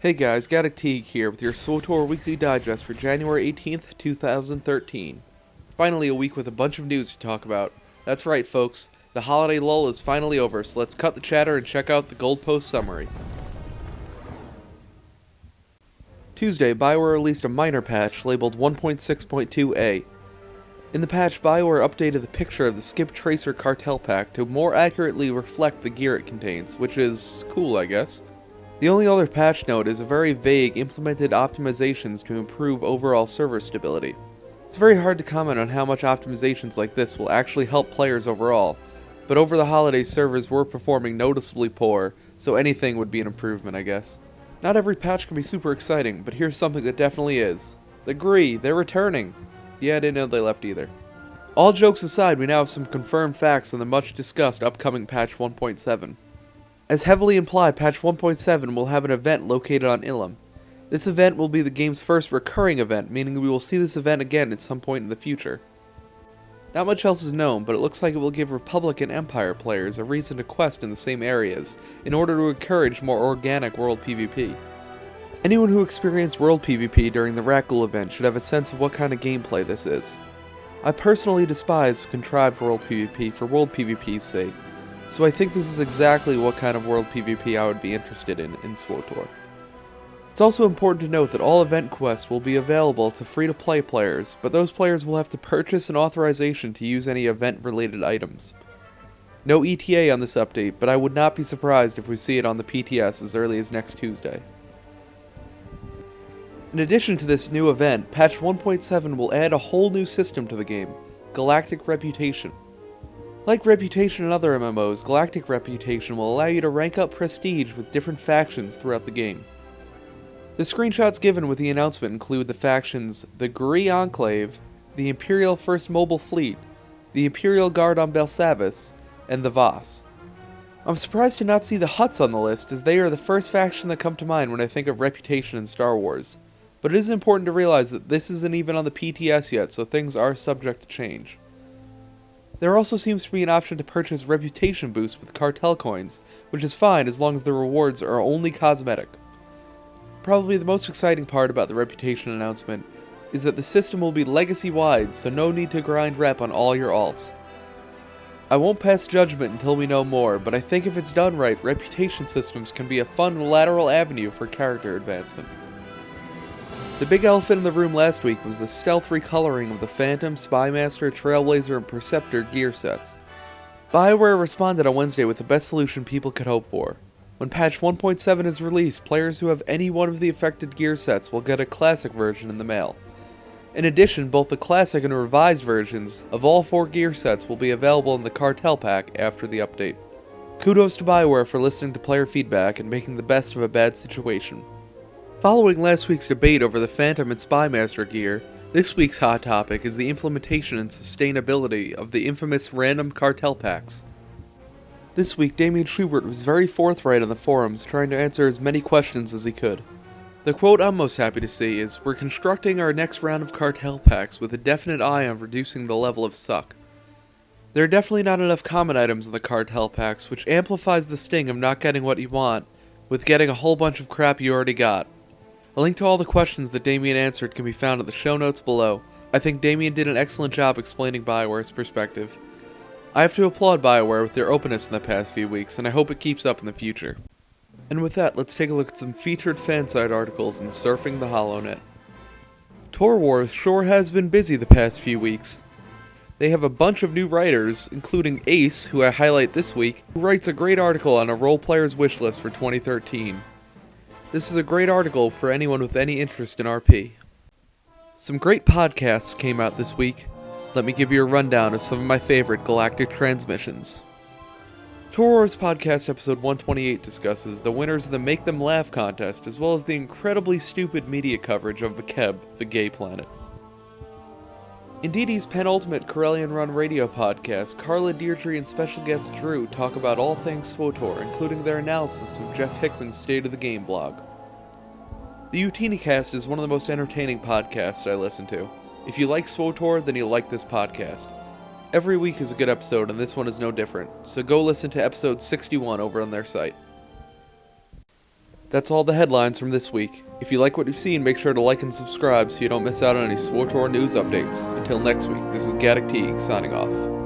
Hey guys, Gaddock Teeg here with your SWTOR Weekly Digest for January 18th, 2013. Finally a week with a bunch of news to talk about. That's right folks, the holiday lull is finally over, so let's cut the chatter and check out the Gold Post summary. Tuesday, BioWare released a minor patch labeled 1.6.2a. In the patch, BioWare updated the picture of the Skip Tracer Cartel Pack to more accurately reflect the gear it contains, which is cool, I guess. The only other patch note is a very vague implemented optimizations to improve overall server stability. It's very hard to comment on how much optimizations like this will actually help players overall, but over the holidays servers were performing noticeably poor, so anything would be an improvement, I guess. Not every patch can be super exciting, but here's something that definitely is. The GRE, they're returning! Yeah, I didn't know they left either. All jokes aside, we now have some confirmed facts on the much discussed upcoming patch 1.7. As heavily implied, patch 1.7 will have an event located on Ilum. This event will be the game's first recurring event, meaning we will see this event again at some point in the future. Not much else is known, but it looks like it will give Republic and Empire players a reason to quest in the same areas, in order to encourage more organic world PvP. Anyone who experienced world PvP during the Rakghoul event should have a sense of what kind of gameplay this is. I personally despise contrived world PvP for world PvP's sake, so I think this is exactly what kind of world PvP I would be interested in SWTOR. It's also important to note that all event quests will be available to free-to-play players, but those players will have to purchase an authorization to use any event-related items. No ETA on this update, but I would not be surprised if we see it on the PTS as early as next Tuesday. In addition to this new event, patch 1.7 will add a whole new system to the game, Galactic Reputation. Like Reputation and other MMOs, Galactic Reputation will allow you to rank up prestige with different factions throughout the game. The screenshots given with the announcement include the factions the GRE Enclave, the Imperial First Mobile Fleet, the Imperial Guard on Belsavis, and the Voss. I'm surprised to not see the Hutts on the list, as they are the first faction that come to mind when I think of Reputation in Star Wars. But it is important to realize that this isn't even on the PTS yet, so things are subject to change. There also seems to be an option to purchase Reputation Boost with Cartel Coins, which is fine as long as the rewards are only cosmetic. Probably the most exciting part about the Reputation announcement is that the system will be legacy-wide, so no need to grind rep on all your alts. I won't pass judgment until we know more, but I think if it's done right, Reputation systems can be a fun lateral avenue for character advancement. The big elephant in the room last week was the stealth recoloring of the Phantom, Spymaster, Trailblazer, and Perceptor gear sets. BioWare responded on Wednesday with the best solution people could hope for. When patch 1.7 is released, players who have any one of the affected gear sets will get a classic version in the mail. In addition, both the classic and revised versions of all 4 gear sets will be available in the Cartel Pack after the update. Kudos to BioWare for listening to player feedback and making the best of a bad situation. Following last week's debate over the Phantom and Spymaster gear, this week's hot topic is the implementation and sustainability of the infamous random cartel packs. This week, Damien Schubert was very forthright on the forums, trying to answer as many questions as he could. The quote I'm most happy to see is, "We're constructing our next round of cartel packs with a definite eye on reducing the level of suck. There are definitely not enough common items in the cartel packs, which amplifies the sting of not getting what you want, with getting a whole bunch of crap you already got." A link to all the questions that Damien answered can be found in the show notes below. I think Damien did an excellent job explaining BioWare's perspective. I have to applaud BioWare with their openness in the past few weeks, and I hope it keeps up in the future. And with that, let's take a look at some featured fansite articles in Surfing the HoloNet. Tor Wars sure has been busy the past few weeks. They have a bunch of new writers, including Ace, who I highlight this week, who writes a great article on a role player's wishlist for 2013. This is a great article for anyone with any interest in RP. Some great podcasts came out this week. Let me give you a rundown of some of my favorite Galactic Transmissions. Tor Wars Podcast episode 128 discusses the winners of the Make Them Laugh contest, as well as the incredibly stupid media coverage of Bekeb, the gay planet. In DD's penultimate Corellian Run radio podcast, Carla, Deirdre, and special guest Drew talk about all things SWTOR, including their analysis of Jeff Hickman's State of the Game blog. The UtiniCast is one of the most entertaining podcasts I listen to. If you like SWTOR, then you'll like this podcast. Every week is a good episode, and this one is no different, so go listen to episode 61 over on their site. That's all the headlines from this week. If you like what you've seen, make sure to like and subscribe so you don't miss out on any SWTOR news updates. Until next week, this is Gaddock Teeg signing off.